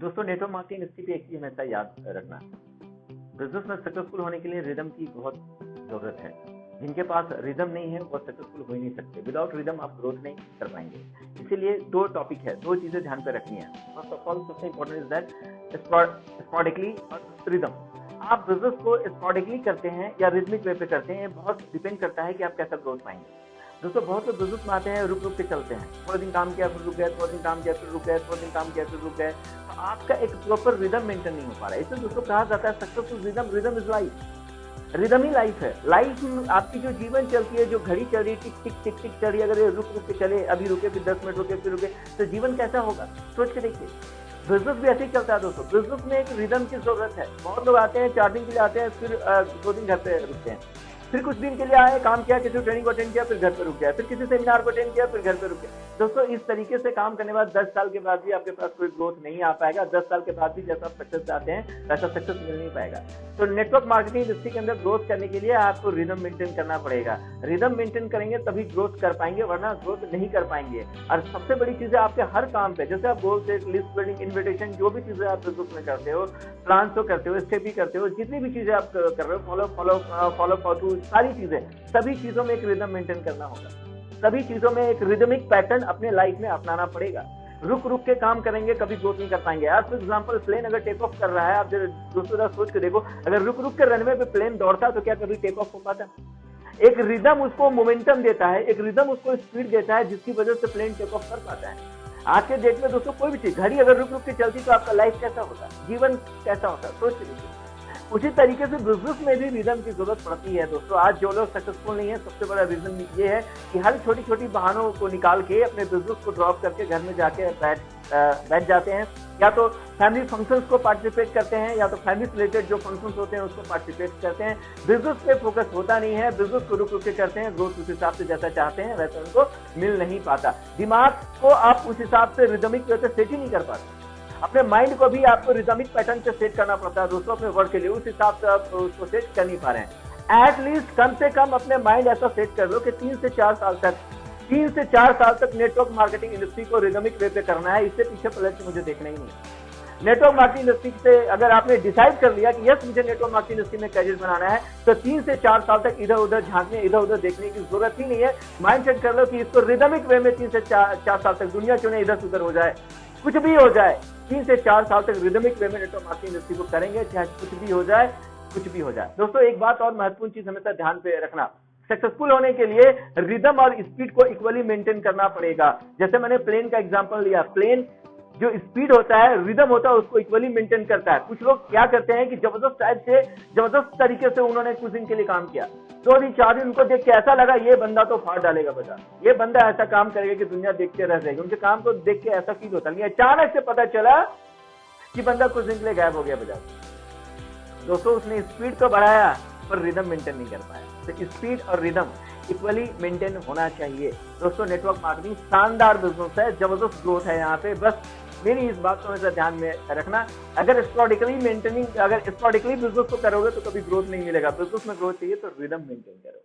दोस्तों network marketing industry पे एक चीज हमेशा याद रखना, बिजनेस में सक्सेसफुल होने के लिए रिदम की बहुत जरूरत है। जिनके पास रिदम नहीं है वो सक्सेसफुल हो ही नहीं सकते। विदाउट रिदम आप ग्रोथ नहीं कर पाएंगे। इसीलिए दो टॉपिक है, दो चीजें ध्यान पे रखनी है। फर्स्ट ऑफ ऑल सबसे इंपॉर्टेंट इज दैट स्पॉडिकली और रिदम। आप बिजनेस को स्पॉडिकली करते हैं या रिदमिक वे पे करते हैं, बहुत डिपेंड करता है कि आप कैसा ग्रोथ पाएंगे। दोस्तों बहुत लोग बिजनेस में आते हैं, रुक रुक के चलते हैं, थोड़ा दिन काम किया फिर रुक गए, थोड़ा दिन काम किया फिर रुक गए, थोड़ा दिन काम किया फिर रुक गए। तो आपका एक प्रॉपर रिदम मेंटेन नहीं हो पा रहा है। इसलिए दोस्तों कहा जाता है successful rhythm is life. Rhythm he life है। लाइफ आपकी जो जीवन चलती है, जो घड़ी चल रही है, टिक टिक टिक टिक चल रही है, अगर ये रुक रुक के चले, अभी रुके फिर 10 मिनट रुके फिर रुके, तो जीवन कैसा होगा? सोच के देखिए। बिजनेस भी ऐसे ही चलता है दोस्तों। बिजनेस में एक रिदम की जरूरत है। बहुत लोग आते हैं, 4 दिन के लिए आते हैं, फिर 2 दिन घर पे रुकते हैं, फिर कुछ दिन के लिए आए, काम किया, किसी ट्रेनिंग को अटेंड किया, फिर घर पे रुक गया, फिर किसी सेमिनार को अटेंड किया, फिर घर पे रुक गया। दोस्तों इस तरीके से काम करने के बाद 10 साल के बाद भी आपके पास कोई ग्रोथ नहीं आ पाएगा। 10 साल के बाद भी जैसा आप सक्सेस चाहते हैं वैसा सक्सेस मिल नहीं पाएगा। तो नेटवर्क मार्केटिंग इंडस्ट्री के अंदर ग्रोथ करने के लिए आपको रिदम मेंटेन करना पड़ेगा। रिदम मेंटेन करेंगे तभी ग्रोथ कर पाएंगे, वरना ग्रोथ नहीं कर पाएंगे। और सबसे बड़ी चीज है आपके हर काम पे, जैसे आप goal set, list building, invitation, जो भी चीजें आप बिजनेस में करते हो, प्लान तो करते हो, स्टेप भी करते हो, जितनी भी चीजें आप कर रहे हो, फॉलो सारी चीजें, सभी चीजों में एक रिदम मेंटेन करना होगा। सभी चीजों में एक रिदमिक पैटर्न अपने लाइफ में अपनाना पड़ेगा। रुक रुक के काम करेंगे कभी ग्रोथ नहीं कर पाएंगे। आज फॉर एग्जांपल प्लेन अगर टेक ऑफ कर रहा है, आप दोस्तों सोच के देखो, अगर रुक रुक के रनवे पे प्लेन दौड़ता तो क्या कभी टेक ऑफ हो पाता? एक रिदम उसको मोमेंटम देता है, एक रिदम उसको स्पीड देता है, जिसकी वजह से प्लेन टेक ऑफ कर पाता है। आज के डेट में दोस्तों कोई भी चीज, घड़ी अगर रुक रुक के चलती तो आपका लाइफ कैसा होता, जीवन कैसा होता, सोच के देखिए। उसी तरीके से बिजनेस में भी रिदम की जरूरत पड़ती है दोस्तों। आज जो लोग सक्सेसफुल नहीं है, सबसे बड़ा रीजन ये है कि हर छोटी छोटी बहानों को निकाल के अपने बिजनेस को ड्रॉप करके घर में जाके बैठ जाते हैं, या तो फैमिली फंक्शंस को पार्टिसिपेट करते हैं, या तो फैमिली रिलेटेड जो फंक्शंस होते हैं उसको पार्टिसिपेट करते हैं। बिजनेस पे फोकस होता नहीं है, बिजनेस को रुक रुक के करते हैं, ग्रोथ उस हिसाब से जैसा चाहते हैं वैसा उनको मिल नहीं पाता। दिमाग को आप उस हिसाब से रिदमिक वे से सेट ही नहीं कर पाते। अपने माइंड को भी आपको रिदमिक पैटर्न से सेट करना पड़ता है दोस्तों अपने वर्क के लिए। उस हिसाब से आप उसको सेट कर नहीं पा रहे हैं। एटलीस्ट कम से कम अपने माइंड ऐसा सेट कर लो कि 3 से 4 साल तक नेटवर्क मार्केटिंग इंडस्ट्री को रिदमिक वे पे करना है। इससे पीछे पलट मुझे देखना ही नहीं है। नेटवर्क मार्केटिंग इंडस्ट्री से अगर आपने डिसाइड कर लिया कि यस मुझे नेटवर्क मार्केटिंग इंडस्ट्री में करियर बनाना है, तो 3 से 4 साल तक इधर उधर झांकने, इधर उधर देखने की जरूरत ही नहीं है। माइंड सेट कर लो कि इसको रिदमिक वे में 3 से 4 साल तक, दुनिया क्यों नहीं इधर से उधर हो जाए, कुछ भी हो जाए, 3 से 4 साल तक रिदमिक वे में नेटवर्क मार्केटिंग इंडस्ट्री को करेंगे, चाहे कुछ भी हो जाए, कुछ भी हो जाए। दोस्तों एक बात और महत्वपूर्ण चीज हमेशा ध्यान पे रखना, सक्सेसफुल होने के लिए रिदम और स्पीड को इक्वली मेंटेन करना पड़ेगा। जैसे मैंने प्लेन का एग्जांपल लिया, प्लेन जो स्पीड होता है, रिदम होता है, उसको इक्वली मेंटेन करता है। कुछ लोग क्या करते हैं कि जबरदस्त तरीके से उन्होंने कुछ दिन के लिए काम किया, 2 दिन 4 दिन उनको देख के ऐसा लगा ये बंदा तो फाड़ डालेगा बाजार, ये बंदा ऐसा काम करेगा कि दुनिया देखते रह जाएगी। उनके काम को देख के ऐसा फील होता नहीं, अचानक से पता चला कि बंदा कुछ दिन के लिए गायब हो गया बाजार। दोस्तों उसने स्पीड तो बढ़ाया पर रिदम मेंटेन नहीं कर पाया। तो स्पीड और रिदम इक्वली मेंटेन होना चाहिए। दोस्तों नेटवर्क मार्केटिंग शानदार बिजनेस है, जबरदस्त ग्रोथ है यहाँ पे। बस मेरी इस बात को हमेशा ध्यान में रखना, अगर स्पॉडिकली बिजनेस को करोगे तो कभी ग्रोथ नहीं मिलेगा। बिजनेस में ग्रोथ चाहिए तो रिदम मेंटेन करो।